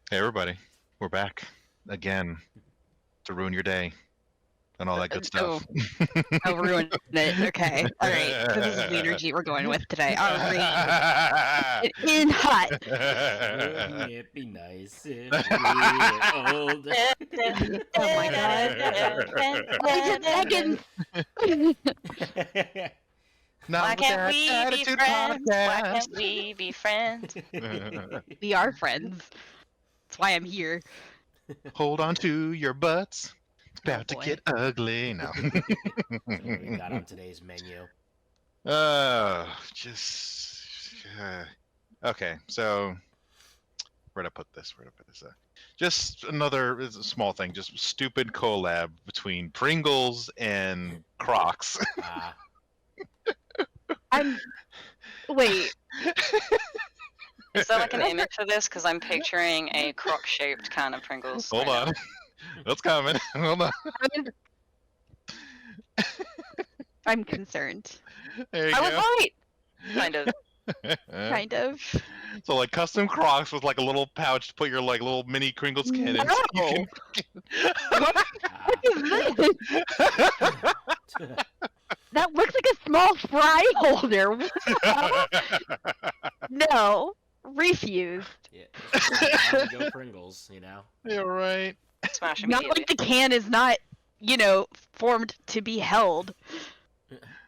Hey everybody, we're back again to ruin your day and all that good Oh, stuff. I'll ruin it. Okay. All right. So this is the energy we're going with today. All right. It in hot. Wouldn't it be nice if we were old? Oh my god. Why is it Megan? Not Why with can't that we be attitude friends? Why podcast. can't we be friends? We are friends. That's why I'm here. Hold on to your butts. It's about to boy. get ugly now. What do we got on today's menu? Okay, so where'd I put this? Just another it's a small thing, just stupid collab between Pringles and Crocs. Wait. Is there like an image for this? Because I'm picturing a croc-shaped can of Pringles. Hold right on. That's coming. Hold on. I'm concerned. There you now. I go. was right. Kind of. Kind of. So like custom Crocs with like a little pouch to put your like little mini Pringles can in. So you What is this? That looks like a small fry holder. What the hell? No. Refused. Yeah, it's go Pringles, you know. You're right. Smash Not immediately. like the can is not, formed to be held.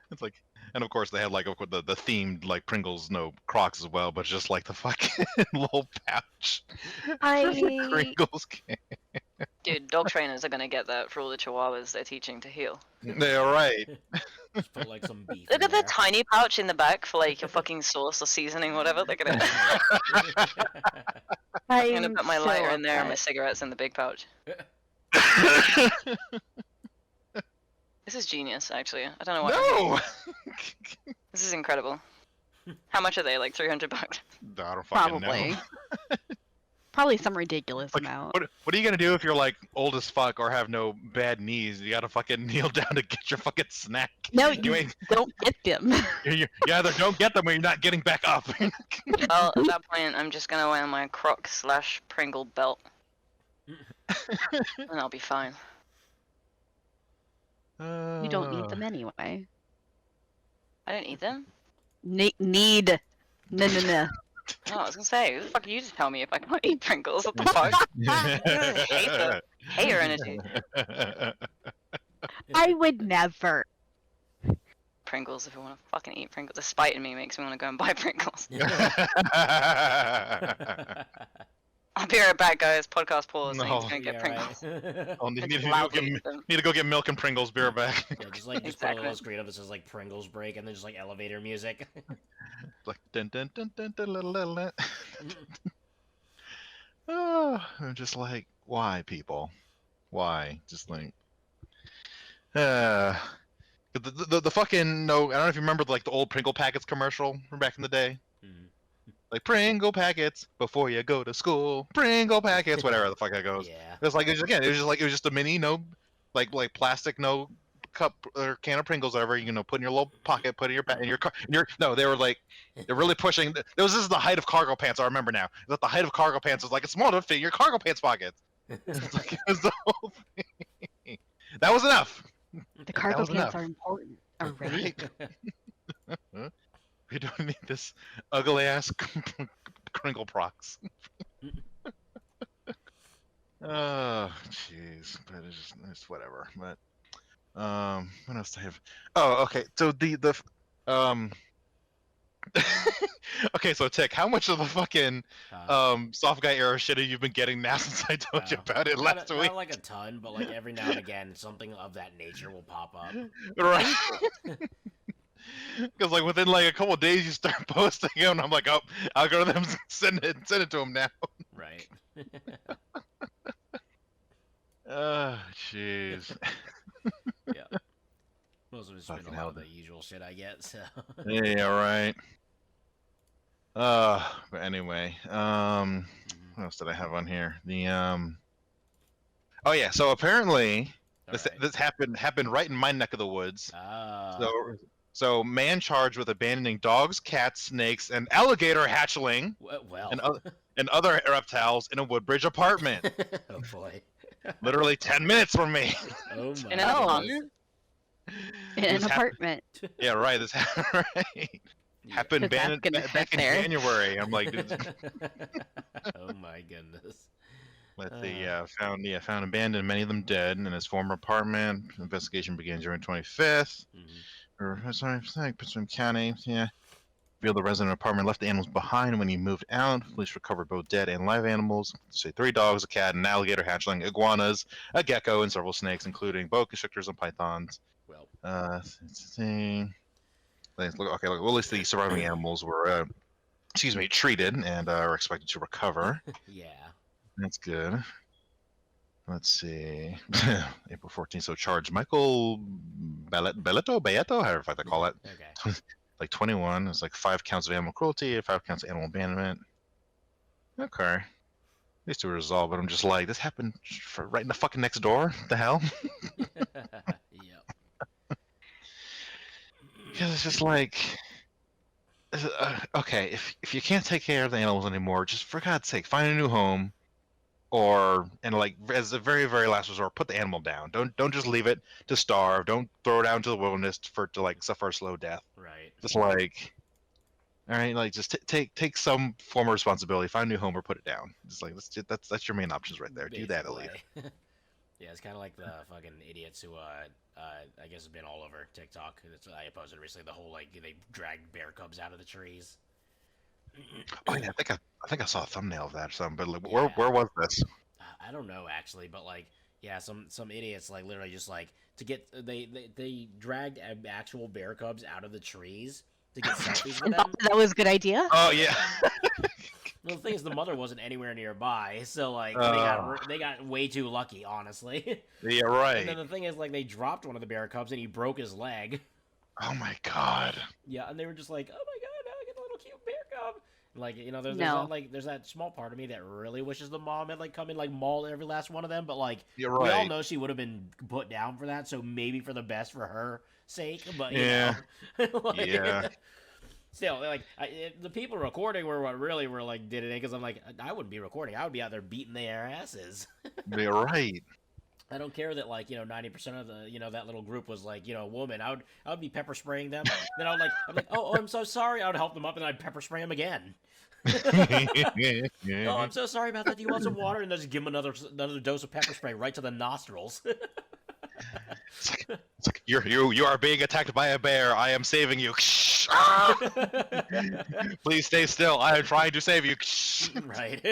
It's like, and of course they had like the themed like Pringles, no Crocs as well, but it's just like the fucking little pouch. Pringles can. Dude, dog trainers are gonna get that for all the chihuahuas they're teaching to heel. They're right. Just put like some beef. Look in at there. that tiny pouch in the back for like your fucking sauce or seasoning, whatever. Look at it. I'm gonna put my lighter in there and my cigarettes in the big pouch. This is genius, actually. I don't know why. No. This is incredible. How much are they? Like $300? I don't fucking Probably. know. Probably some ridiculous Like, amount. what are you gonna do if you're like old as fuck or have no bad knees? You gotta fucking kneel down to get your fucking snack. No, you ain't. don't get them. You either don't get them or you're not getting back up. Well, at that point, I'm just gonna wear my Croc/Pringle belt. And I'll be fine. You don't need them anyway. I don't eat them? Need. No. Oh, I was gonna say, who the fuck are you to tell me if I can't eat Pringles? What the fuck? Hate them. Hater energy. I would never. Pringles, if you want to fucking eat Pringles. The spite in me makes me want to go and buy Pringles. I'll be right back, guys. Podcast pause. I need to go and get Pringles. Oh, need Just to loudly eat them. go get milk and Pringles. Be right back. Yeah, just put a Exactly. little screen up that says like Pringles break, and then just like elevator music. Like dun dun dun dun dun dun dun dun. Oh, I'm just like, why, people? Why? Just like, the fucking no. I don't know if you remember like the old Pringle packets commercial from back in the day. Like Pringle packets before you go to school. Pringle packets, whatever the fuck that goes. Yeah. It was like it was just a mini like plastic cup or can of Pringles, whatever. You know, put in your little pocket, put in your in your car. No, they were like they're really pushing. This is the height of cargo pants. I remember now. That the height of cargo pants was like it's small to fit in your cargo pants pockets. It's like it was the whole thing. That was enough. The cargo was pants enough. are important. Already. We don't need this ugly ass crinkle procs. Oh, jeez, but it's whatever. But what else do I have? Oh, okay. So okay, so Tick, how much of the fucking soft guy era shit have you been getting now since I told you about it last week? Not like a ton, but like every now and again, something of that nature will pop up. Right. Because like within like a couple of days you start posting it, and I'm like, oh, algorithms send it to them now. Right. Jeez. Yeah. Most of it's been a lot of the usual shit I get. So. Yeah, right. But anyway, what else did I have on here? Oh yeah, so apparently this happened right in my neck of the woods. Ah. So, man charged with abandoning dogs, cats, snakes, and alligator hatchling Well. and other reptiles in a Woodbridge apartment. Oh boy. Literally 10 minutes from me. Oh my In a goodness. In an This hap- apartment. Yeah, right. This right. Yeah. happened If that's gonna back fit in there. January. I'm like, dude, Oh my goodness. but they found abandoned, many of them dead, in his former apartment. Investigation began June 25th. Mhm. Or sorry, Pittsburgh County. Yeah. Revealed the resident apartment left the animals behind when he moved out. Police recovered both dead and live animals. Say 3 dogs, a cat, an alligator hatchling, iguanas, a gecko, and several snakes, including boa constrictors and pythons. Well. Okay, look, well, at least the surviving animals were, treated and are expected to recover. Yeah. That's good. Let's see. April 14th, so charged Michael Beato, however I call it. Okay. Like 21. It's like 5 counts of animal cruelty, 5 counts of animal abandonment. Okay. At least it was resolved, but I'm just like, this happened right in the fucking next door? What the hell? Yep. Because it's just like, okay, if you can't take care of the animals anymore, just for God's sake, find a new home, and like as a very very last resort, put the animal down. Don't just leave it to starve. Don't throw it out into the wilderness for it to like suffer a slow death. Right. Just like, all right, like just take some form of responsibility. Find a new home or put it down. Just like that's your main options right there. Do that at least. Basically. Yeah, it's kind of like the fucking idiots who, I guess have been all over TikTok. I posted recently the whole, like, they dragged bear cubs out of the trees. Oh yeah, I think I saw a thumbnail of that or something. But like, Yeah. where was this? I don't know, actually, but, like, yeah, some idiots, like, literally just, like, to get, they dragged actual bear cubs out of the trees to get selfies with them. That was a good idea. Oh yeah. Well, the thing is, the mother wasn't anywhere nearby, so, like, they got way too lucky, honestly. Yeah, right. And then the thing is, like, they dropped one of the bear cubs and he broke his leg. Oh my god. Yeah, and they were just like, "Oh my god, now I get a little cute bear cub." Like, you know, No. there's that small part of me that really wishes the mom had like come and like mauled every last one of them. But like, You're we all right. know she would have been put down for that. So maybe for the best for her sake. But Yeah. you know, like, Yeah. Still, like the people recording were what really were like did it because I'm like I wouldn't be recording. I would be out there beating their asses. You're right. I don't care that like 90% of the that little group was like a woman. I would be pepper spraying them. Then I'm like oh I'm so sorry. I would help them up and I'd pepper spray them again. Oh, I'm so sorry about that. Do you want some water? And then just give them another dose of pepper spray right to the nostrils. It's like you are being attacked by a bear. I am saving you. Please stay still. I am trying to save you. Right.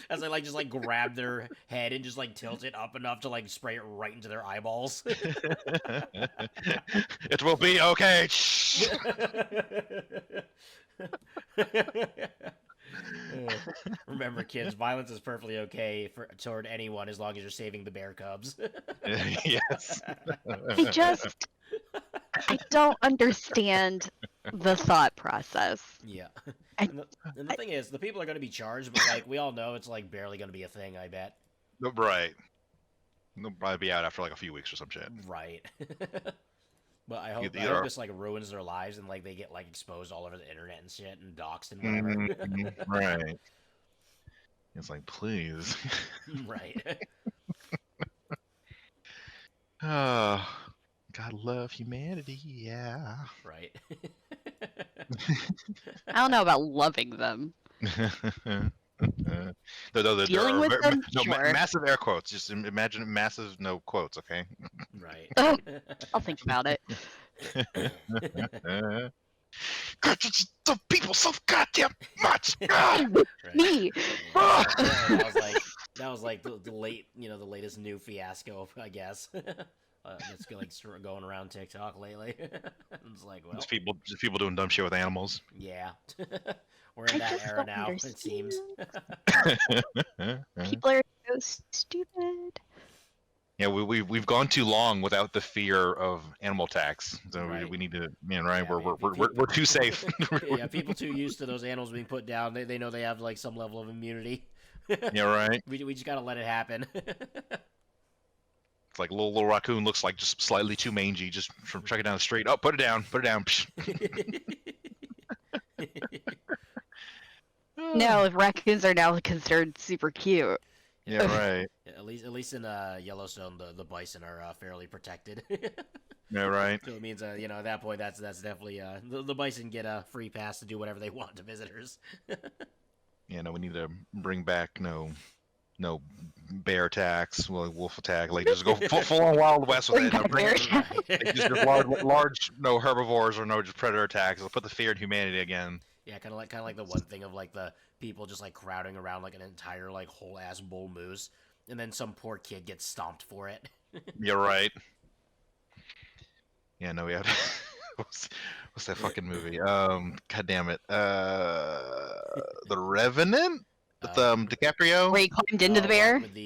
As I like just like grab their head and just like tilt it up enough to like spray it right into their eyeballs. It will be okay. Remember, kids, violence is perfectly okay toward anyone as long as you're saving the bear cubs. Yes. I don't understand the thought process. Yeah. I- And the thing is, the people are going to be charged, but like we all know, it's like barely going to be a thing. I bet. Right. They'll probably be out after like a few weeks or some shit. Right. But I hope this like ruins their lives and like they get like exposed all over the internet and shit and doxxed and whatever. Mhm, right. It's like, please. Right. Oh, gotta love humanity, yeah. Right. I don't know about loving them. Dealing with them? Sure. Massive air quotes. Just imagine massive no quotes, okay? Right. Oh, I'll think about it. God, the people so goddamn much. God. Right. Me. Yeah, that was like the late, the latest new fiasco, I guess. It's like going around TikTok lately. It's like, well, Just people doing dumb shit with animals. yeah, we're in that era now. It seems. People are so stupid. Yeah, we've gone too long without the fear of animal attacks. So Right. we need to, right? Yeah, We're too safe. Yeah, people too used to those animals being put down. They know they have like some level of immunity. Yeah, right. We just gotta let it happen. It's like little raccoon looks like just slightly too mangy, just from checking down the street. Oh, put it down, put it down. No, if raccoons are now considered super cute. Yeah, right. At least in Yellowstone, the bison are fairly protected. Yeah, right. So it means at that point that's definitely the bison get a free pass to do whatever they want to visitors. Yeah, no, we need to bring back no bear attacks, wolf attack. Like just go full on Wild West with it. No, Bear just large no herbivores or no just predator attacks. It'll put the fear in humanity again. Yeah, kind of like the one thing of like the people just like crowding around like an entire like whole ass bull moose, and then some poor kid gets stomped for it. You're right. Yeah, no, we have. what's that fucking movie? God damn it. The Revenant with DiCaprio. Where he climbed into the bear. with the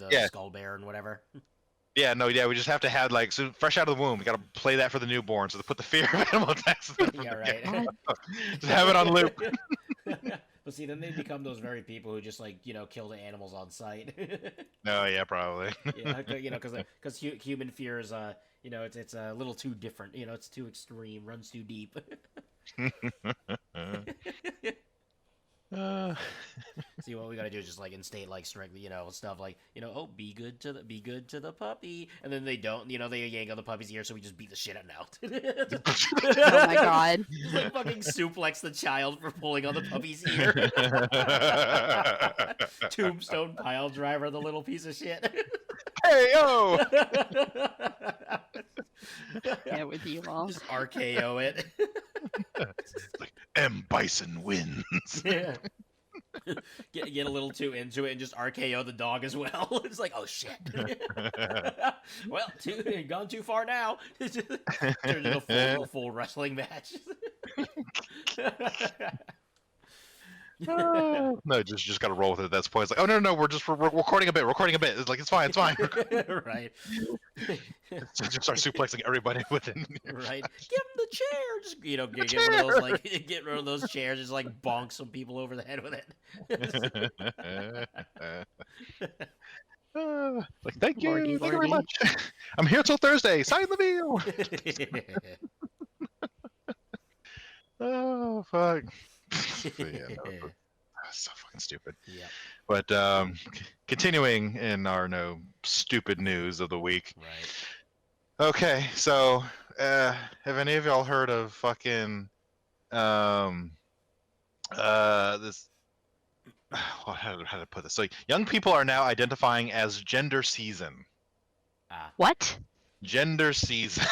Yeah. skull bear and whatever. Yeah, no, yeah, we just have to have like so fresh out of the womb. We gotta play that for the newborn, so to put the fear of animal attacks. Yeah, right. Just have it on loop. But see, then they become those very people who just like kill the animals on sight. No, yeah, probably. Yeah, because human fear is it's a little too different. It's too extreme, runs too deep. See, what we gotta do is just like instate like strict, stuff like oh, be good to the puppy, and then they don't, they yank on the puppy's ear, so we just beat the shit out Oh my god. Just, like fucking suplex the child for pulling on the puppy's ear. Tombstone pile driver, the little piece of shit. Hey yo! Yeah, with you all. Just RKO it. Like M Bison wins. Yeah. Get a little too into it and just RKO the dog as well. It's like, oh shit. Well, gone too far now. Turned into a full wrestling match. No, just gotta roll with it at that point. It's like, oh no, we're recording a bit. It's like it's fine. Right. Just start suplexing everybody within. Right. Give him the chair. Just get one of those get rid of those chairs. Just like bonk some people over the head with it. Like, thank you Lordy, very lordy. much. I'm here till Thursday. Sign the deal. Oh fuck. Yeah, so fucking stupid. Yeah. But continuing in our stupid news of the week. Right. Okay, so have any of y'all heard of fucking this? Well, how to put this? So young people are now identifying as gender season. What? Gender season.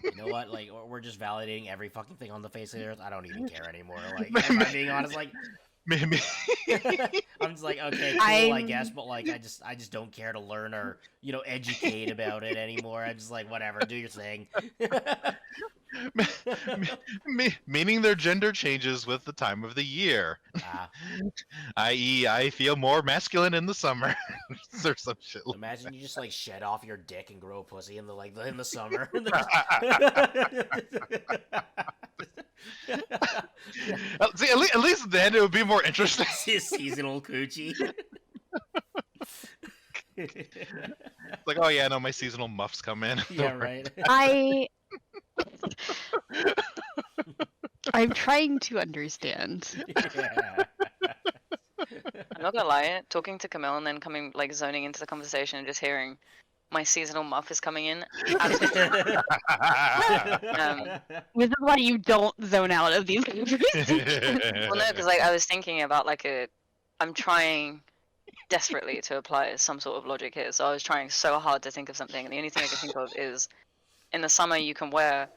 You know what? Like, we're just validating every fucking thing on the face of the earth. I don't even care anymore. Like, if I'm being honest, like, Maybe. I'm just like, okay, cool, I guess, but like, I just don't care to learn or educate about it anymore. I'm just like, whatever, do your thing. Meaning their gender changes with the time of the year. I.e., I feel more masculine in the summer. Or some shit. Imagine you just like shed off your dick and grow a pussy in the summer. See, at least then it would be more interesting. Seasonal coochie. It's like, oh yeah, no, my seasonal muffs come in. Yeah, right. I'm trying to understand. Yeah. I'm not gonna lie, talking to Camille and then zoning into the conversation and just hearing my seasonal muff is coming in. This is why you don't zone out of these conversations. Well, no, because I was thinking about I'm trying desperately to apply some sort of logic here. So I was trying so hard to think of something, and the only thing I can think of is, in the summer you can wear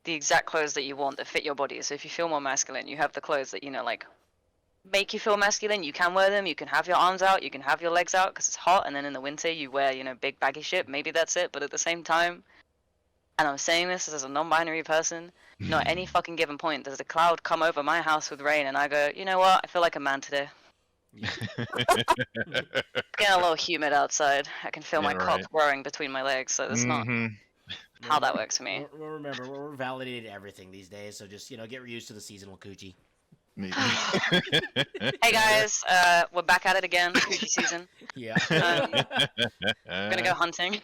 the exact clothes that you want that fit your body. So if you feel more masculine, you have the clothes that make you feel masculine. You can wear them. You can have your arms out. You can have your legs out because it's hot. And then in the winter you wear big baggy shit. Maybe that's it. But at the same time, and I'm saying this as a non-binary person, not any fucking given point does a cloud come over my house with rain and I go, you know what? I feel like a man today. It's getting a little humid outside. I can feel my cock growing between my legs. So that's not how that works for me. Remember, we're validating everything these days, so just get used to the seasonal coochie. Hey guys, we're back at it again. Coochie season. Yeah. I'm gonna go hunting.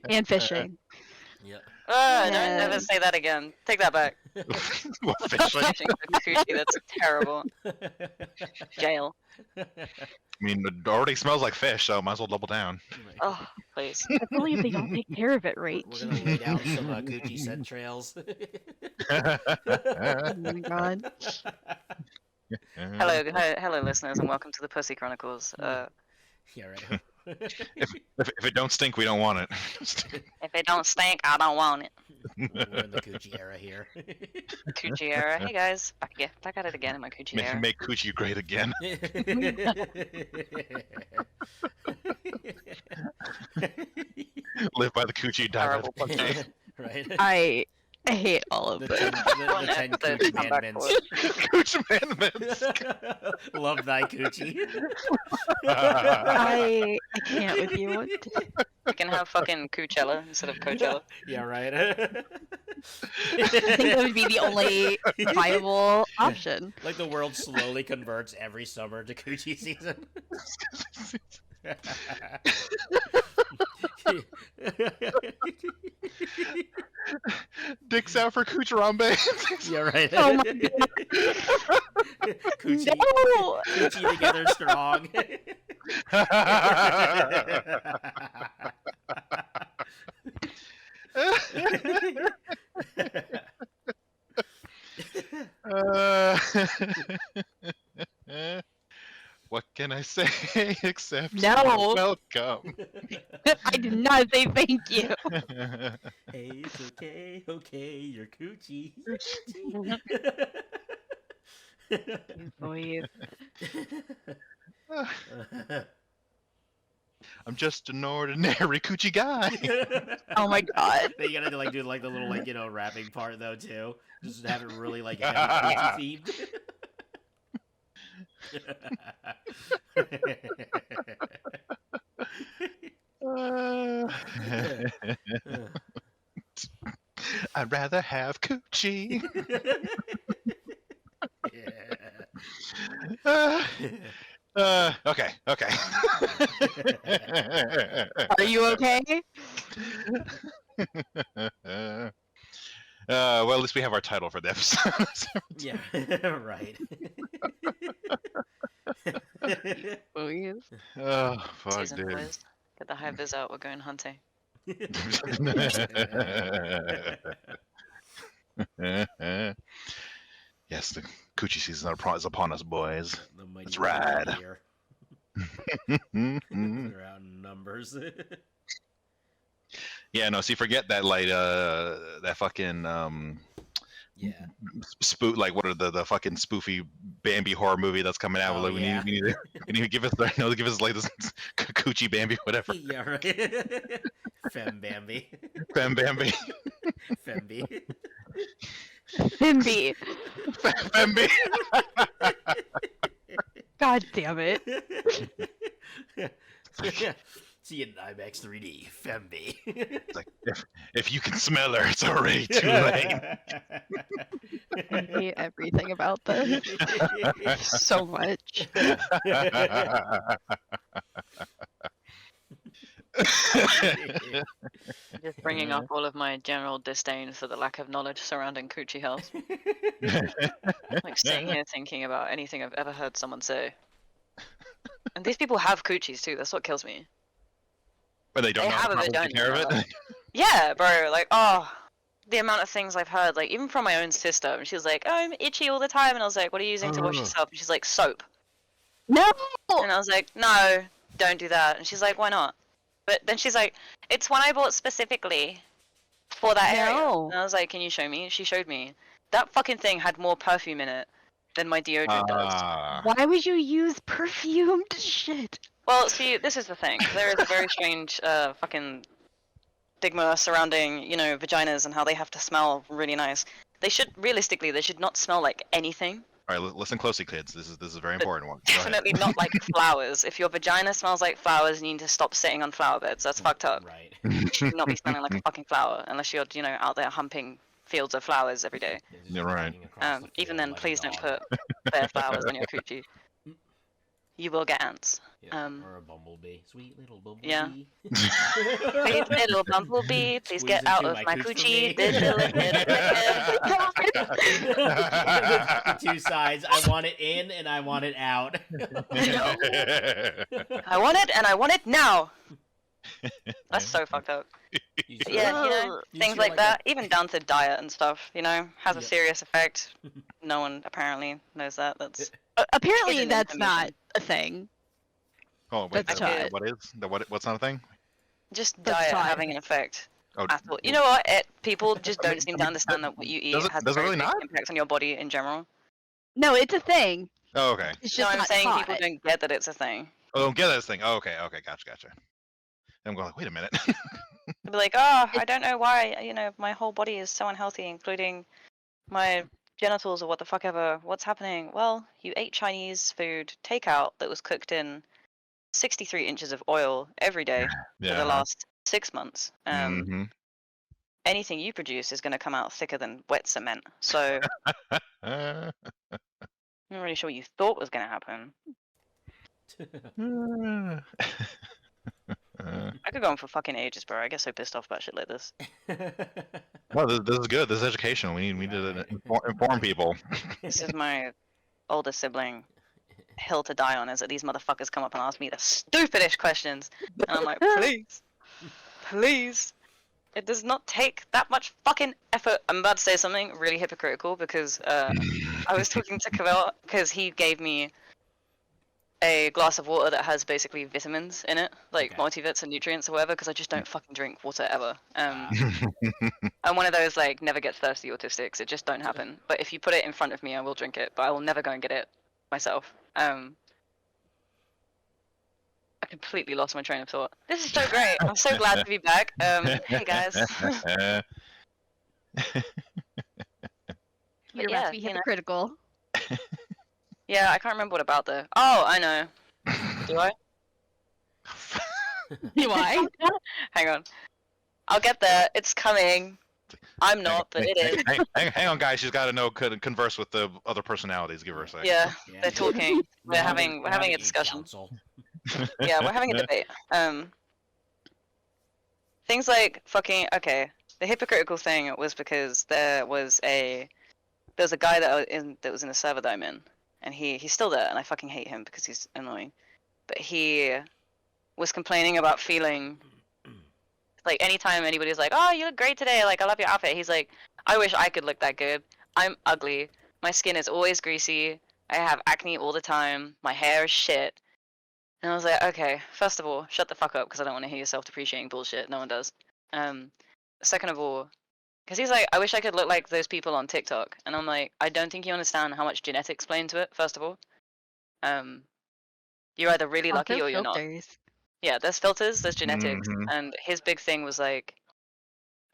And fishing. Yeah. Don't Yeah. ever say that again. Take that back. What, fishing? Fishing for coochie, that's terrible. Jail. I mean, it already smells like fish, so might as well double down. Right. Oh, please. That's only if they don't take care of it right. We're gonna lay down some coochie scent trails. Oh my god. Hello, listeners, and welcome to the Pussy Chronicles. Yeah, right. If it don't stink, we don't want it. If it don't stink, I don't want it. We're in the coochie era here. Coochie era. Hey guys, back at it again in my coochie era. Make coochie great again. Live by the coochie, die by the Terrible. pussy. Right. I hate all of The this. 10 coochie commandments. Coochie commandments. Love thy coochie. I can't with you. You can have fucking Coachella instead of Coachella. Yeah, right. I think that would be the only viable option. Like the world slowly converts every summer to coochie season. Dicks out for Coocharambe. Yeah, right. Oh my Coochie, No! coochie together strong. What can I say except No. welcome? I did not say thank you. Hey, it's okay, okay, you're coochie. Please. I'm just an ordinary coochie guy. Oh my god. Then you gotta like do like the little like rapping part though too. Just have it really like heavy coochie themed. I'd rather have coochie. Okay. Are you okay? Well, at least we have our title for the episode. Yeah, right. Please. Oh, fuck, Season dude. boys. Get the high vis out, we're going hunting. Yes, the coochie season is upon us, boys. The mighty Let's ride. here. They're out in numbers. Yeah, no. See, forget that, like, that fucking Yeah. spook. Like, what are the fucking spoofy Bambi horror movie that's coming out? Oh, Like, we yeah. need to give us give us like this coochie Bambi, whatever. Yeah, right. Fem Bambi. Fem Bambi. Fembi. Bimby. Bambi. God damn it. See you in IMAX 3D. Fembi. It's like, if you can smell her, it's already too late. I hate everything about this so much. Just bringing up all of my general disdain for the lack of knowledge surrounding coochie health. Like sitting here thinking about anything I've ever heard someone say. And these people have coochies too, that's what kills me. But they don't They know have how a to take care of vagina, it. Yeah, bro, like, oh, the amount of things I've heard, like, even from my own sister, and she was like, oh, I'm itchy all the time, and I was like, what are you using to wash Ugh. yourself? And she's like, soap. No! And I was like, no, don't do that. And she's like, why not? But then she's like, it's one I bought specifically for that area. No. And I was like, can you show me? She showed me. That fucking thing had more perfume in it than my deodorant does. Why would you use perfumed shit? Well, see, this is the thing. There is a very strange fucking stigma surrounding, you know, vaginas and how they have to smell really nice. They should, realistically, they should not smell like anything. All right, listen closely, kids. This is a very important one. Go ahead. Definitely not like flowers. If your vagina smells like flowers, you need to stop sitting on flower beds. That's fucked up. Right. You should not be smelling like a fucking flower unless you're, you know, out there humping fields of flowers every day. Yeah, just You're right. walking across the Even field then, like a please don't dog. put bare flowers on your coochie. You will get ants. Yeah, or a bumblebee. Sweet little bumblebee. Yeah. Please, little bumblebee, please get out of my coochie. The two sides. I want it in and I want it out. I want it, and I want it now. That's so fucked up. You But just yeah, feel you like- know, you just things feel like that, even down to diet and stuff, you know, has a Yep. serious effect. No one apparently knows that. That's Apparently, hidden that's not information. a thing. Oh wait, That's that, taught. what is? What's not a thing? just That's diet taught. having an effect. Oh, At all. You know what? People just don't seem to understand that what you eat does it- has does a it very really big not? impact on your body in general. No, it's a thing. Oh, okay. It's No, just I'm not saying taught. people don't get that it's a thing. Oh, don't get this thing. Oh, okay, gotcha. I'm going like, wait a minute. They'll be like, oh, I don't know why, you know, my whole body is so unhealthy, including my genitals or what the fuck ever. What's happening? Well, you ate Chinese food takeout that was cooked in 63 inches of oil every day for the last 6 months. Mm-hmm. Anything you produce is going to come out thicker than wet cement. So I'm not really sure what you thought was going to happen. I could go on for fucking ages, bro. I get so pissed off about shit like this. Well, this is good. This is educational. We need to inform people. This is my older sibling hill to die on, is that these motherfuckers come up and ask me the stupidest questions. And I'm like, please. It does not take that much fucking effort. I'm about to say something really hypocritical because I was talking to Cavell because he gave me a glass of water that has basically vitamins in it, like Okay. multivits and nutrients or whatever, because I just don't fucking drink water ever. I'm one of those like never get thirsty autistics. It just don't happen. But if you put it in front of me, I will drink it. But I will never go and get it myself. I completely lost my train of thought. This is so great. I'm so glad to be back. Hey guys. You're yeah, about to be you know. hypocritical. Yeah, I can't remember what about though. Oh, I know. Do I? Do I? Hang on. I'll get there. It's coming. I'm not, but it is. Hang on, guys. She's got to know converse with the other personalities. Give her a second. Yeah, Yeah, they're talking. We're having a a discussion. council. Yeah, we're having a debate. Things like fucking okay. The hypocritical thing was because there was a guy that was in the server that I'm in, and he's still there, and I fucking hate him because he's annoying. But he was complaining about feeling like anytime anybody's like, "Oh, you look great today. Like, I love your outfit." He's like, "I wish I could look that good. I'm ugly. My skin is always greasy. I have acne all the time. My hair is shit." And I was like, "Okay, first of all, shut the fuck up because I don't want to hear your self-depreciating bullshit. No one does." Second of all, because he's like, "I wish I could look like those people on TikTok," and I'm like, "I don't think you understand how much genetics play into it. First of all, you're either really lucky Also or you're not." filters. Yeah, there's filters, there's genetics, Mhm. and his big thing was like,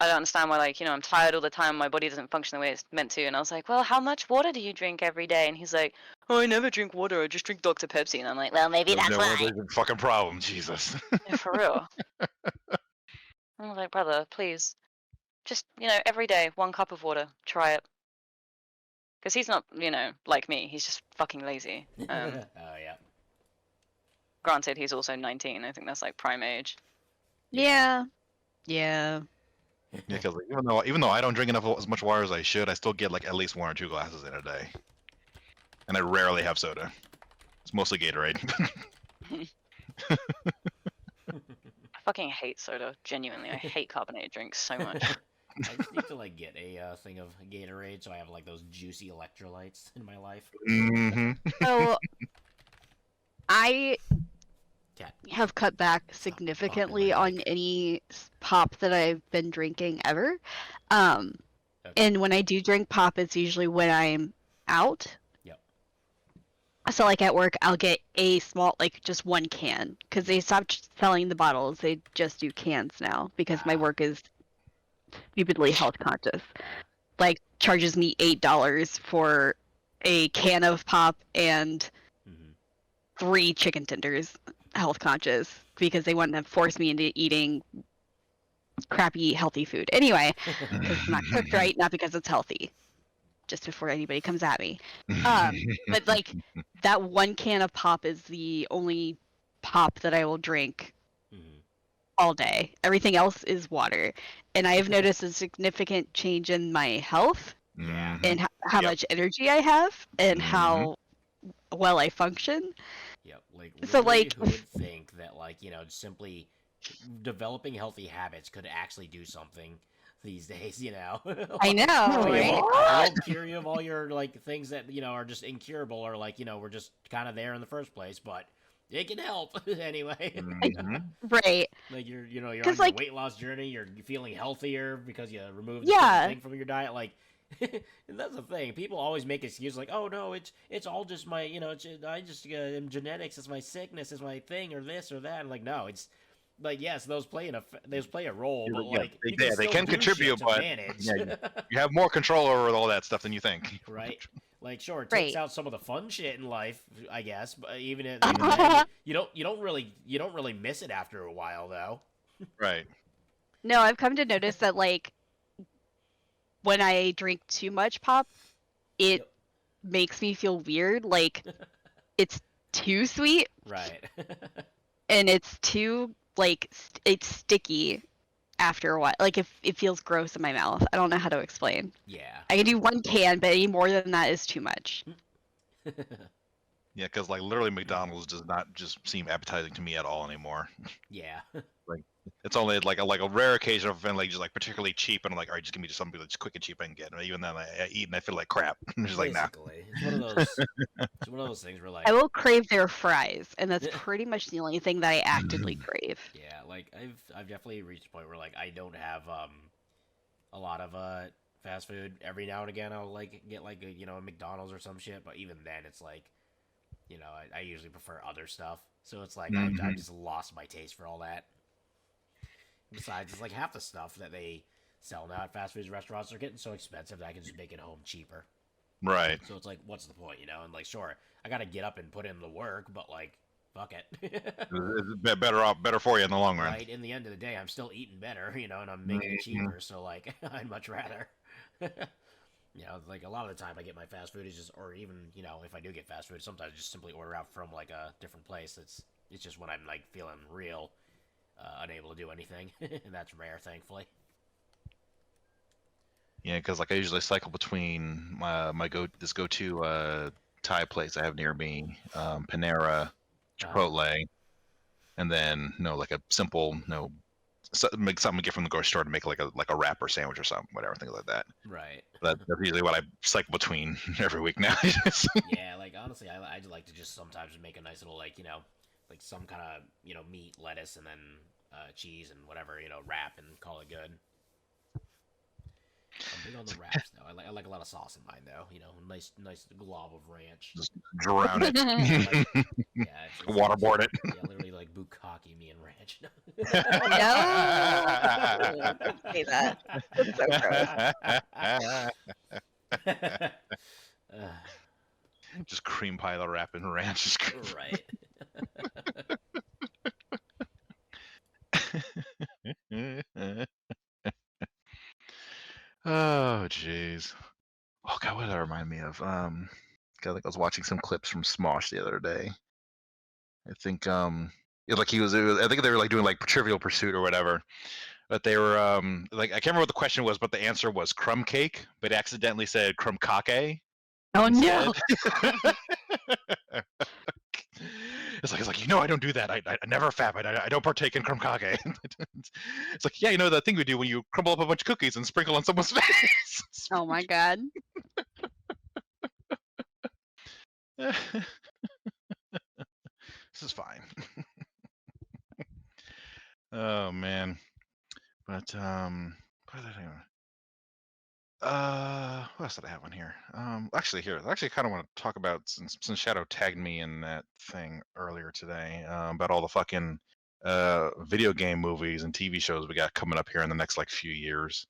I don't understand why, like, you know, I'm tired all the time, my body doesn't function the way it's meant to, and I was like, well, how much water do you drink every day? And he's like, oh, I never drink water, I just drink Dr. Pepsi, and I'm like, well, maybe that's why. There's a fucking problem, Jesus. Yeah, for real. I was like, brother, please, just, you know, every day, 1 cup of water, try it. Because he's not, you know, like me, he's just fucking lazy. Oh yeah. Granted, he's also 19, I think that's like prime age. Yeah. Yeah. Yeah, because like, even though I don't drink as much water as I should, I still get like at least 1 or 2 glasses in a day, and I rarely have soda. It's mostly Gatorade. I fucking hate soda, genuinely. I hate carbonated drinks so much. I just need to like get a thing of Gatorade so I have like those juicy electrolytes in my life. Mm-hmm. So I Cat. have cut back significantly on any pop that I've been drinking ever. Okay. And when I do drink pop, it's usually when I'm out. Yep. So like at work, I'll get a small, like just 1 can, because they stopped selling the bottles. They just do cans now because my work is stupidly health conscious. Like charges me $8 for a can of pop and 3 chicken tenders, health conscious, because they want to force me into eating crappy healthy food. Anyway, because it's not cooked right, not because it's healthy. Just before anybody comes at me. But like that one can of pop is the only pop that I will drink Mhm. all day. Everything else is water. And I have noticed a significant change in my health Yeah. and how Yep. much energy I have and Mhm. how well I function. Yep. Like So, literally, like, who would think that like simply developing healthy habits could actually do something these days? I know, right? It'll cure you of all your like things that are just incurable or like we're just kind of there in the first place, but it can help anyway. Mhm. Right. Like you're on Because, your like, weight loss journey, you're feeling healthier because you removed this yeah. thing from your diet. Like that's the thing. People always make excuses like, "Oh no, it's all just my I just am genetics. It's my sickness. It's my thing or this or that." And like no, it's like yes, those play a role, but Yeah, like you can they still can do contribute, shit to but manage. yeah, you have more control over all that stuff than you think. Right? Like, sure, it takes Right. out some of the fun shit in life, I guess. But even then, you don't really miss it after a while, though. Right. No, I've come to notice that, like, when I drink too much pop, it Yep. makes me feel weird. Like, it's too sweet Right. and it's too, like, it's sticky after a while. Like, it feels gross in my mouth. I don't know how to explain. Yeah. I can do one can, but any more than that is too much. Yeah, because like literally McDonald's does not just seem appetizing to me at all anymore. Yeah. Like it's only like a rare occasion of like just like particularly cheap, and I'm like, all right, just give me just something that's quick and cheap I can get. And even then, I eat and I feel like crap. I'm just like, nah. Basically, it's one of those. It's one of those things where I like, will crave their fries, and that's pretty much the only thing that I actively crave. yeah, like I've definitely reached a point where like I don't have a lot of fast food. Every now and again, I'll like get like a McDonald's or some shit, but even then, it's like I usually prefer other stuff. So it's like I Mhm. just lost my taste for all that. Besides, it's like half the stuff that they sell now at fast food restaurants are getting so expensive that I can just make it home cheaper. Right. So it's like, what's the point, And like, sure, I gotta get up and put in the work, but like, fuck it. Better for you in the long run. Right? In the end of the day, I'm still eating better, and I'm making it Mhm. cheaper. So like, I'd much rather. Like a lot of the time I get my fast food is just, or even if I do get fast food, sometimes I just simply order out from like a different place. It's just when I'm like feeling real unable to do anything, and that's rare, thankfully. Yeah, because like I usually cycle between my go-to Thai place I have near me, Panera, Chipotle, and then like a simple make something I get from the grocery store to make like a wrap or sandwich or something, whatever, things like that. Right. That's usually what I cycle between every week now. Yeah, like honestly, I like to just sometimes make a nice little like like some kind of meat, lettuce, and then cheese and whatever wrap and call it good. I'm big on the wraps though. I like a lot of sauce in mine though. Nice glob of ranch. Just drown it. Like, yeah, Waterboard it. Yeah, literally like bukkake me and ranch. No, don't say that. That's so gross. Just cream pie the wrap and ranch. Right. Oh, jeez. Oh God, what did that remind me of? I think I was watching some clips from Smosh the other day. I think like I think they were like doing like Trivial Pursuit or whatever. But they were like I can't remember what the question was, but the answer was crumb cake, but accidentally said crumb cake Oh instead. no. It's like I don't do that. I never fap. I don't partake in crumb cake. It's like the thing we do when you crumble up a bunch of cookies and sprinkle on someone's face. Oh my god. This is fine. Oh man. But what did what else did I have on here? Actually, I kind of want to talk about since Shadow tagged me in that thing earlier today about all the fucking video game movies and TV shows we got coming up here in the next like few years.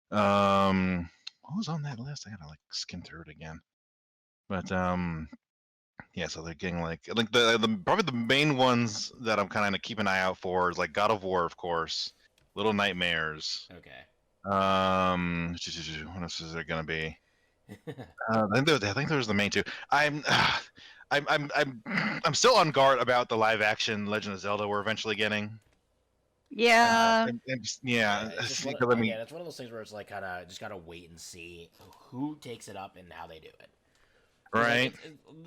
What was on that list? I gotta like skim through it again. But yeah, so they're getting like I think the probably the main ones that I'm kind of keeping an eye out for is like God of War, of course. Little Nightmares. Okay. What else is there gonna be? I think those are the main two. I'm still on guard about the live action Legend of Zelda we're eventually getting. Yeah. Yeah, It's just because I mean, again, it's one of those things where it's like kind of just gotta wait and see who takes it up and how they do it. 'Cause, right?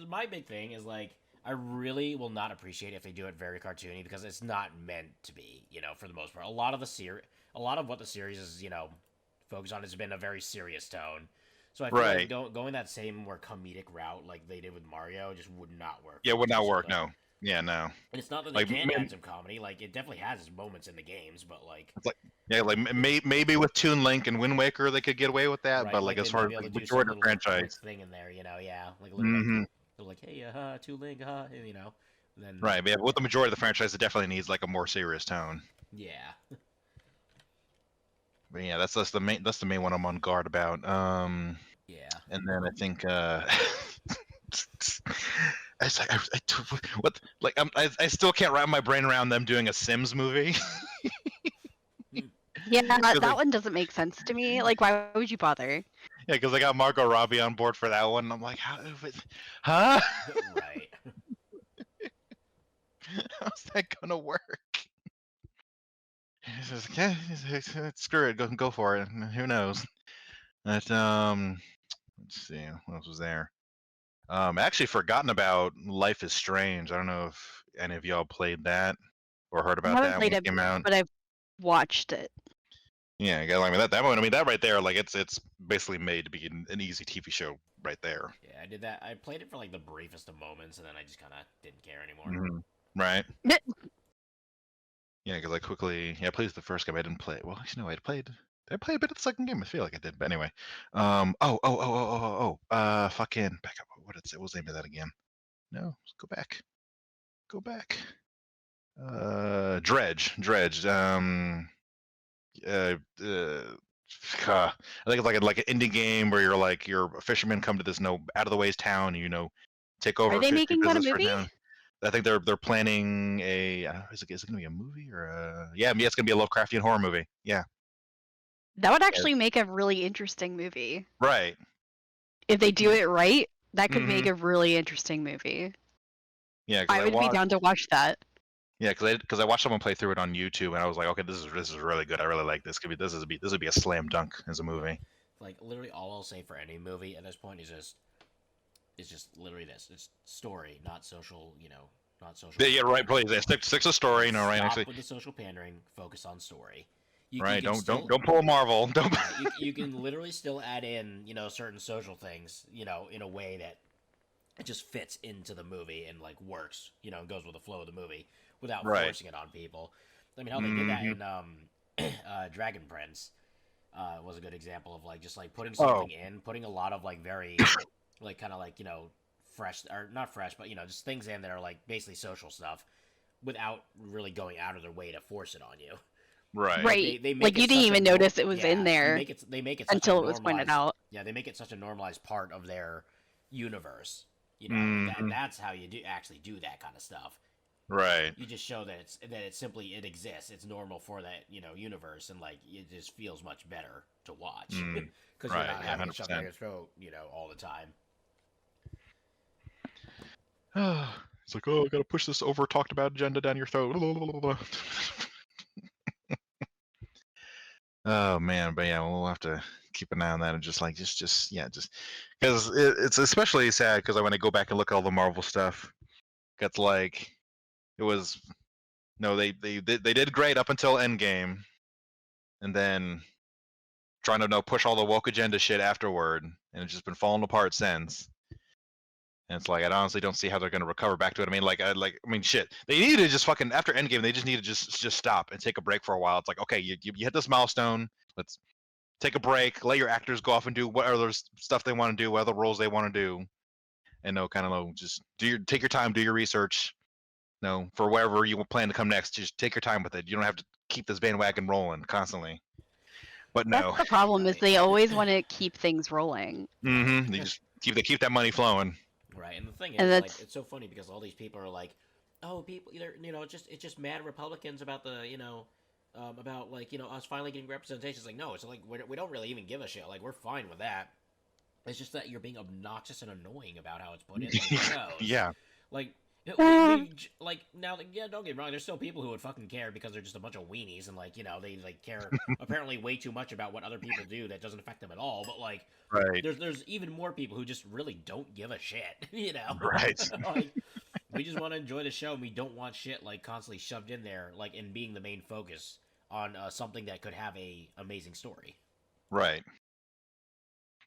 My big thing is like I really will not appreciate if they do it very cartoony because it's not meant to be. For the most part, a lot of what the series is, focused on has been a very serious tone. So I feel like Right. going that same more comedic route like they did with Mario just would not work. Yeah, for would Legend of not work. Zelda. No. Yeah, no. And it's not that they Like, can't add some comedy. Like it definitely has its moments in the games, but like it's like yeah, like maybe with Toon Link and Wind Waker they could get away with that, right, but like like they as might far as be able like to do some majority of little like, franchise, thing in there, yeah, like a little hmm like they're like, hey, two Link, then right? But yeah, but with the majority of the franchise, it definitely needs like a more serious tone. yeah, But yeah, that's the main one I'm on guard about. yeah. And then I think it's like what like I still can't wrap my brain around them doing a Sims movie. Yeah, 'Cause that one doesn't make sense to me. Like, why would you bother? Yeah, because I got Margot Robbie on board for that one. And I'm like, huh? Right. How's that gonna work? He's just, yeah, screw it, go for it. Who knows? But let's see, what else was there? I actually forgotten about Life is Strange. I don't know if any of y'all played that or heard I about haven't that when played it it, came out. but I've watched it. Yeah, I mean that one. I mean that right there, like it's basically made to be an easy TV show right there. Yeah, I did that. I played it for like the briefest of moments, and then I just kind of didn't care anymore. Right? Yeah, because I played the first game. I didn't play. Well, actually, no, I played a bit of the second game. I feel like I did, but anyway. Fucking back up. What was the name of that again? No, let's go back. Go back. Dredge. I think it's like an indie game where you're a fisherman come to this out of the ways town. Take over Are a they fishery making that a business for movie? town. I think they're planning a. Is it going to be a movie or yeah, it's going to be a Lovecraftian horror movie. Yeah. That would Yeah. actually make a really interesting movie. Right. If they do it right, that could Mhm. make a really interesting movie. Yeah, I would be down to watch that. Yeah, because I watched someone play through it on YouTube, and I was like, okay, this is really good. I really like this. This would be a slam dunk as a movie. Like literally, all I'll say for any movie at this point is just literally this. It's story, not social. Not social. Yeah, right. Please, stick to story. Right. Stop Actually, with the social pandering. Focus on story. right. You can Don't pull a Marvel. Don't. you can literally still add in certain social things in a way that it just fits into the movie and like works and goes with the flow of the movie without forcing it on people. I mean, how they did that in Dragon Prince was a good example of like just like putting something putting a lot of like very like kind of like fresh or not fresh, but just things in that are like basically social stuff without really going out of their way to force it on you. Right. Right. They make Like you didn't even notice it was in there They make it until it was pointed out. Yeah, they make it such a normalized part of their universe. That's how you actually do that kind of stuff. Right. You just show that it exists. It's normal for that universe, and like it just feels much better to watch because you're not having it shoved down your throat all the time. It's like, oh, I gotta push this over talked about agenda down your throat. Oh man, but yeah, we'll have to keep an eye on that and just because it's especially sad because when I go back and look at all the Marvel stuff, it's like it was no, they did great up until Endgame, and then trying to push all the woke agenda shit afterward, and it's just been falling apart since. And it's like I honestly don't see how they're going to recover back to it. I mean, shit. They need to just fucking after Endgame. They just need to just stop and take a break for a while. It's like, okay, you hit this milestone. Let's take a break. Let your actors go off and do what other stuff they want to do, what other roles they want to do, and just take your time, do your research. For wherever you plan to come next, just take your time with it. You don't have to keep this bandwagon rolling constantly. But no, that's the problem is they always want to keep things rolling. They just keep that money flowing. Right, and the thing And is, like, it's so funny because all these people are like, "Oh, people, either it's just mad Republicans about the about like us finally getting representation. It's like no, it's like we don't really even give a shit. Like we're fine with that. It's just that you're being obnoxious and annoying about how it's put in the shows. Yeah. Like like now, yeah, don't get me wrong. There's still people who would fucking care because they're just a bunch of weenies and like they like care apparently way too much about what other people do that doesn't affect them at all. But like, Right. there's even more people who just really don't give a shit. Right. Like, we just want to enjoy the show and we don't want shit like constantly shoved in there, like in being the main focus on something that could have a amazing story. Right.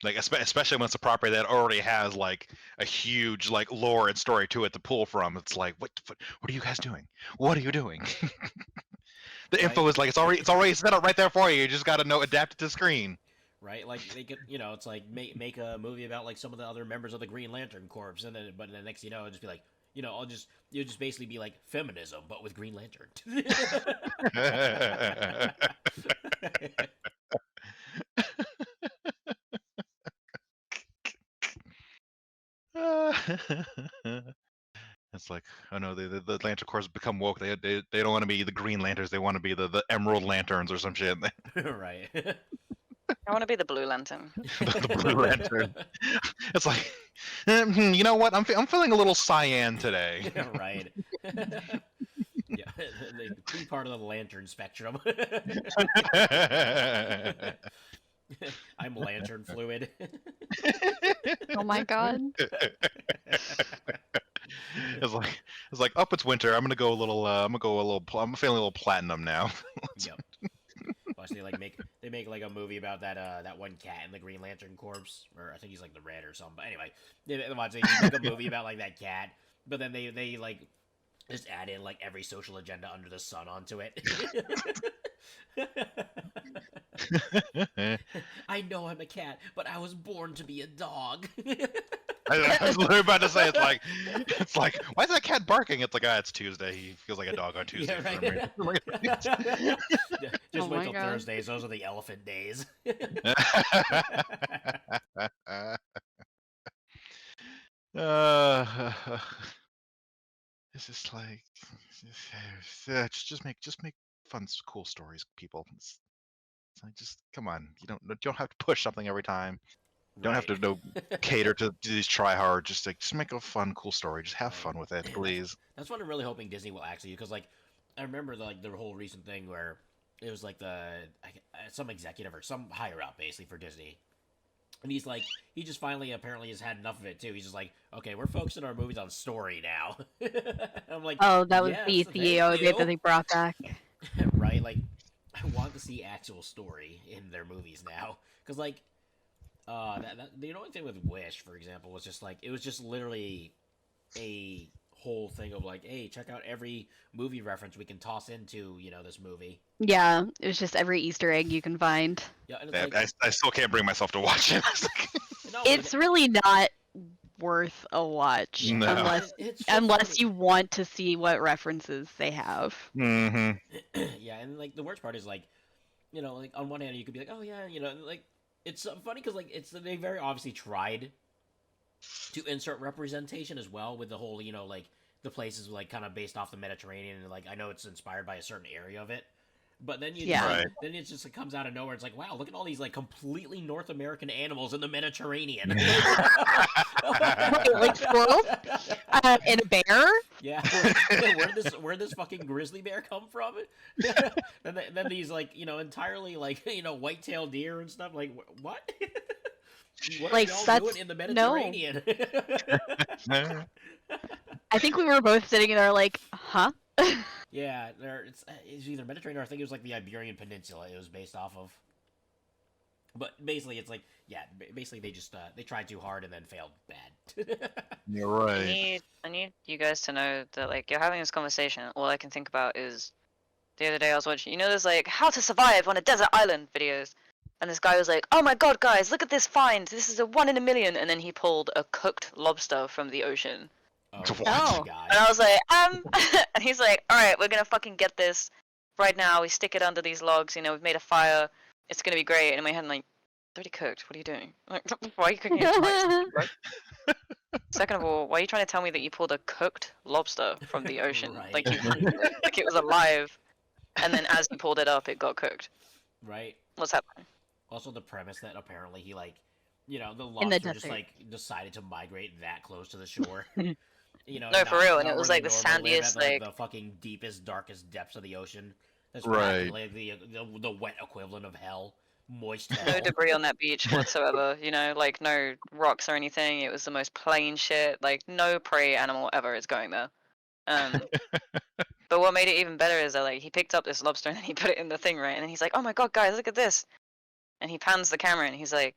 Like especially when it's a property that already has like a huge like lore and story to it to pull from. It's like what are you guys doing? What are you doing? The info is like it's already set up right there for you. You just got to know adapt it to screen. Right, like they could, it's like make a movie about like some of the other members of the Green Lantern Corps, and then but the next it'll just be like, you'll just basically be like feminism, but with Green Lantern. It's like, oh no, the Lantern Corps have become woke. They don't want to be the Green Lanterns. They want to be the Emerald Lanterns or some shit. Right. I want to be the Blue Lantern. The Blue Lantern. It's like, you know what? I'm feeling a little cyan today. Right. Yeah, be part of the lantern spectrum. I'm lantern fluid. Oh my god. It's like up. It's winter. I'm feeling a little platinum now. Yep. Plus they make like a movie about that one cat in the Green Lantern Corps, or I think he's like the Red or something. But anyway, they make a movie about like that cat, but then they like just add in like every social agenda under the sun onto it. I know I'm a cat, but I was born to be a dog. I was literally about to say it's like why is that cat barking? It's like it's Tuesday. He feels like a dog on Tuesday. Yeah, right. Just Oh wait my till God. Thursdays. Those are the elephant days. It's just like just make fun, cool stories, people. It's like just come on. You don't have to push something every time. You don't have to cater to these try hard. Just make a fun, cool story. Just have fun with it, please. That's what I'm really hoping Disney will actually, because like I remember the whole recent thing where it was like some executive or some higher up basically for Disney, and he just finally apparently has had enough of it too. He's just like, okay, we're focusing our movies on story now. I'm like, Oh, that was yes, the CEO thank you. that they brought back. Right, like I want to see actual story in their movies now, because like the only thing with Wish, for example, was just like it was just literally a whole thing of like, hey, check out every movie reference we can toss into this movie. Yeah, it was just every Easter egg you can find. Yeah, and it's like, I still can't bring myself to watch it. no, It's really not worth a watch No. it's so unless funny. you want to see what references they have. Mm-hmm. Yeah, and like the worst part is like, like on one hand you could be like, oh yeah, like it's funny because like they very obviously tried to insert representation as well with the whole like the places like kind of based off the Mediterranean, and like I know it's inspired by a certain area of it, but then then it just comes out of nowhere. It's like, wow, look at all these like completely North American animals in the Mediterranean. Wait, like squirrels and a bear. Yeah, where this fucking grizzly bear come from? then these like entirely like white-tailed deer and stuff. Like what? What Like, are y'all that's- doing in the Mediterranean? I think we were both sitting there like, huh? Yeah, it's either Mediterranean or I think it was like the Iberian Peninsula. It was based off of. But basically, it's like basically they just they tried too hard and then failed bad. You're right. I need you guys to know that like you're having this conversation. All I can think about is the other day I was watching. There's like how to survive on a desert island videos, and this guy was like, "Oh my god, guys, look at this find! This is a 1 in a million!" And then he pulled a cooked lobster from the ocean. Oh, Oh. God. And I was like, and he's like, all right, we're gonna fucking get this right now. We stick it under these logs. We've made a fire. It's gonna be great. And in my head, I'm like, it's already cooked. What are you doing? Like, why are you cooking it twice? Second of all, why are you trying to tell me that you pulled a cooked lobster from the ocean? Right. Like it was alive. and then as he pulled it up, it got cooked. Right. What's happening? Also, the premise that apparently he like, the In the lobster just desert. like decided to migrate that close to the shore. No, for real, and it not was where like they the normally live sandiest, at, like the fucking deepest, darkest depths of the ocean. That's Right. like the wet equivalent of hell, moist no hell. debris on that beach whatsoever. Like no rocks or anything. It was the most plain shit. Like no prey animal ever is going there. Um, but what made it even better is that like he picked up this lobster and then he put it in the thing, right, and then he's like, "Oh my god, guys, look at this!" And he pans the camera and he's like,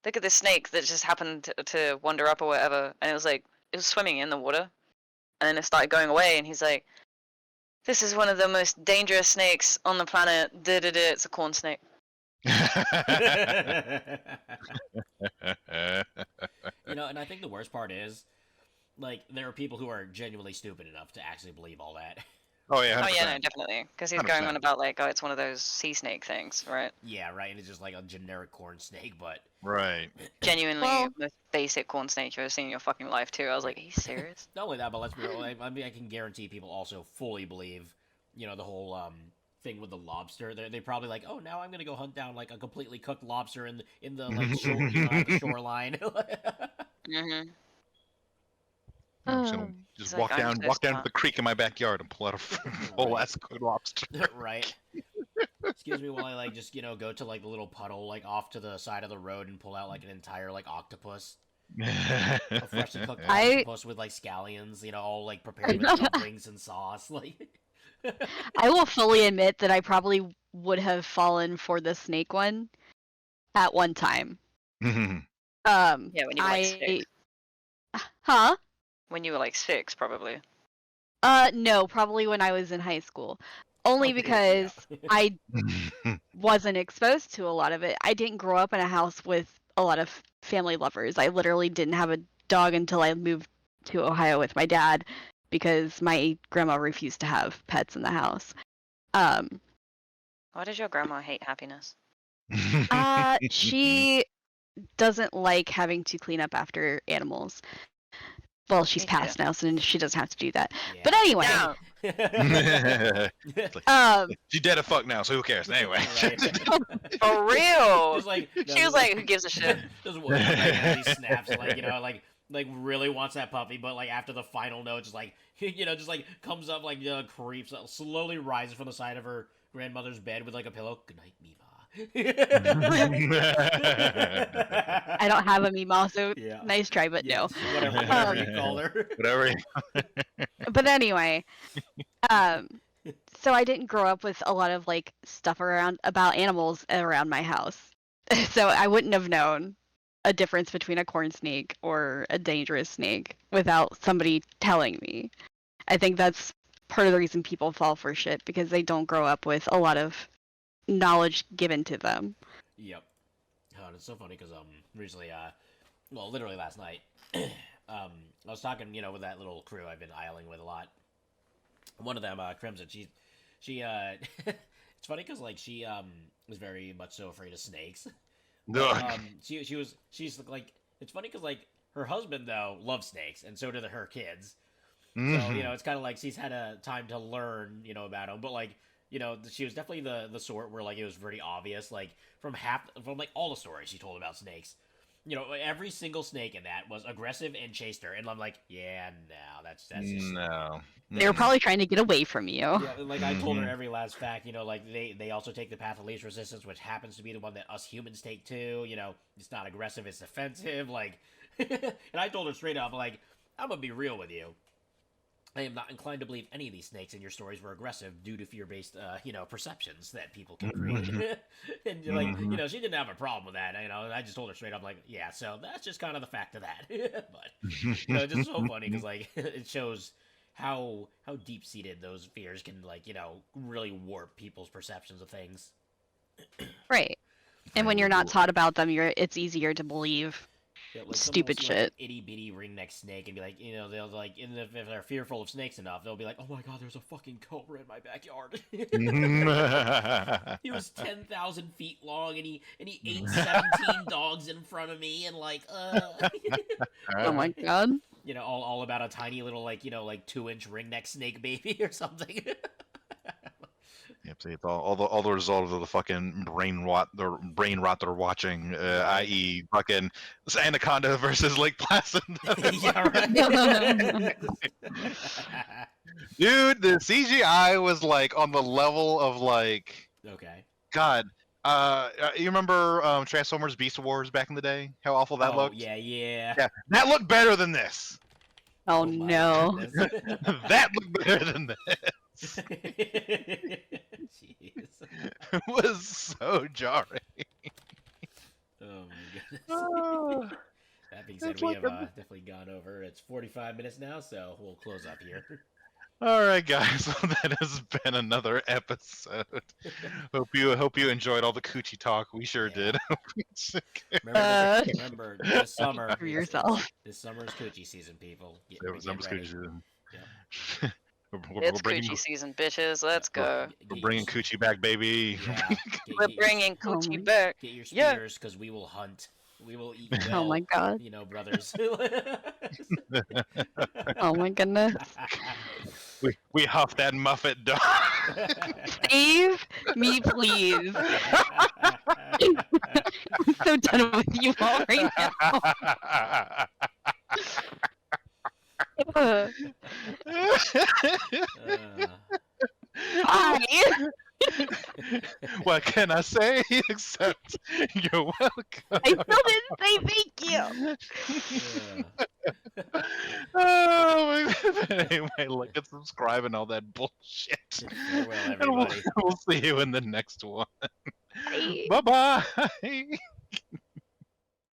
"Look at this snake that just happened to wander up or whatever," and it was swimming in the water, and then it started going away, and he's like, "This is one of the most dangerous snakes on the planet. It's a corn snake." And I think the worst part is, like, there are people who are genuinely stupid enough to actually believe all that. Oh yeah. 100%. Oh yeah, no, definitely, because he's going 100%. on about like, oh, it's one of those sea snake things, right? Yeah, right. And it's just like a generic corn snake, but Right. Genuinely, Well- most basic corn snake you've ever seen in your fucking life too. I was like, are you serious? not only that, but let's be real. I mean, I can guarantee people also fully believe, the whole thing with the lobster. They probably like, oh, now I'm gonna go hunt down like a completely cooked lobster in the like shore, at the shoreline. Mm-hmm. I'm just gonna Um, just It's walk like, I'm down so walk down to smart. the creek in my backyard and pull out a whole ass good lobster. Right. Excuse me while I like just go to like the little puddle like off to the side of the road and pull out like an entire like octopus, a freshly cooked I- octopus with like scallions, all like prepared with dumplings and sauce. Like, I will fully admit that I probably would have fallen for the snake one at one time. Yeah, when you were like 6. Huh? When you were like 6, probably. No, probably when I was in high school. Only Oh, because yeah. I wasn't exposed to a lot of it. I didn't grow up in a house with a lot of family lovers. I literally didn't have a dog until I moved to Ohio with my dad because my grandma refused to have pets in the house. Why does your grandma hate happiness? She doesn't like having to clean up after animals. Well, she's Me too. passed now, so she doesn't have to do that. Yeah. But anyway, Yeah. She dead as fuck now, so who cares? Anyway. Right. For real. Just like She was like, who gives a shit? just one like, he snaps like really wants that puppy, but like after the final note, just like just like comes up like creeps, slowly rises from the side of her grandmother's bed with like a pillow. Good night, Miva. I don't have a Meemaw, so Yeah. nice try, but no. Whatever you call her. Whatever. But anyway, so I didn't grow up with a lot of like stuff about animals around my house, so I wouldn't have known a difference between a corn snake or a dangerous snake without somebody telling me. I think that's part of the reason people fall for shit, because they don't grow up with a lot of knowledge given to them. Yep. Oh, and it's so funny because recently well, literally last night, I was talking with that little crew I've been idling with a lot. One of them, Crimson, she it's funny because like she was very much so afraid of snakes. Ugh. She's like, it's funny because like her husband though loves snakes, and so do her kids. So Mhm. it's kind of like she's had a time to learn about them, but like she was definitely the sort where like it was pretty obvious, like from like all the stories she told about snakes. Every single snake in that was aggressive and chased her, and I'm like, yeah, no, that's just No. They were probably trying to get away from you. yeah. Like I told her Mhm. every last fact. Like they also take the path of least resistance, which happens to be the one that us humans take too. It's not aggressive, it's defensive. Like, and I told her straight up, like, I'm gonna be real with you. I am not inclined to believe any of these snakes in your stories were aggressive due to fear-based, perceptions that people can create. And like, she didn't have a problem with that. I just told her straight up, like, yeah, so that's just kind of the fact of that. But it's just so funny because like it shows how deep-seated those fears can like really warp people's perceptions of things. Right. And when you're not taught about them, it's easier to believe. Yeah, like Stupid someone will see, like, shit. an itty bitty ringneck snake and be like, they'll like, and if they're fearful of snakes enough, they'll be like, oh my god, there's a fucking cobra in my backyard. He was 10,000 feet long and he ate 17 dogs in front of me and like, Oh my god. all about a tiny little like 2-inch ringneck snake baby or something. Yep, see, it's all the result of the fucking brain rot they're watching, i.e., fucking Anaconda versus Lake Placid. Yeah, right. Dude, the CGI was like on the level of like Okay. God. You remember Transformers Beast Wars back in the day? How awful that Oh looked. yeah, yeah. Yeah, that looked better than this. Oh my no. goodness. That looked better than this. Jeez. It was so jarring. Oh my goodness. Oh, That being said, it's we like have definitely gone over. It's 45 minutes now, so we'll close up here. all right, guys. Well, that has been another episode. Hope you enjoyed all the coochie talk. We sure Yeah. did. Remember, this summer. For yourself. This summer's coochie season, people. Get Summer's ready. coochie. Yep. We're It's bringing, coochie season, bitches. Let's go. we're bringing coochie back, baby. Yeah. We're bringing Oh coochie my- back. Get your Yeah. spears, because we will hunt. We will eat Oh well. my god. You know, brothers. Oh my goodness. We huff that muffet dog. Save me, please. I'm so done with you all right now. Uh, Bye. What can I say except you're welcome? I still didn't say thank you. Oh my God. Anyway, like and subscribe and all that bullshit. Farewell, And we'll everybody. see you in the next one. Bye. Bye bye.